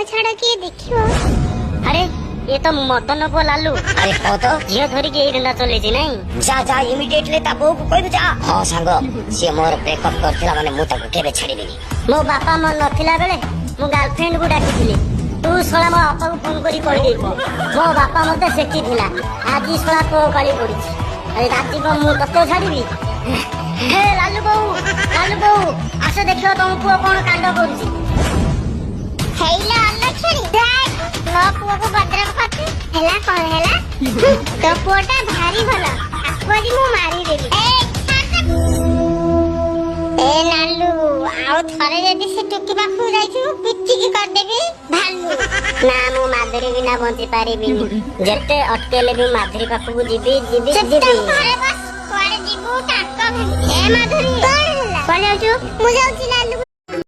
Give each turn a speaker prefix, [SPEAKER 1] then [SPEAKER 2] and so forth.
[SPEAKER 1] छाड़ किए देखियो।
[SPEAKER 2] अरे ये तो मदन को लालू
[SPEAKER 3] अरे कह तो
[SPEAKER 2] झील धरिकी एई रंडा चलेछि नहीं
[SPEAKER 3] जा जा इमिडिएटली ता बो को कहि जा। हां सांग से मोर ब्रेकअप करथिला माने मु ताको केबे छाड़ीबिनी।
[SPEAKER 2] मो बापा मन नथिला बेले मो गर्लफ्रेंड को डाकिथिली तू सोला मो बापा को फोन करी कहि देबो मो बापा मते सेकी थिला आज सोला को काली पड़िछि अरे राती को मु तते छाड़ीबी। हे लालू बहू आस देखियो तुम पुओ कोन कांड करूछि।
[SPEAKER 1] हेला अलक्षणी देख नो पुओ को बदनाम करते हेला कोन हेला तो पुओटा भारी भला आकोरी मु मारी देली। ए नालू आउ थरे जदी से टुकी पाखु जाइछु पिच्ची की कर देबी भालू
[SPEAKER 2] ना मु माधुरी बिना बंची पारिबिनी जेते अटकेले भी माधुरी पाखु जीबी
[SPEAKER 1] अरे बस कोड़े जीबू टाका ए माधुरी कोन हेला कोन जाउछु मु जाउछि नालू।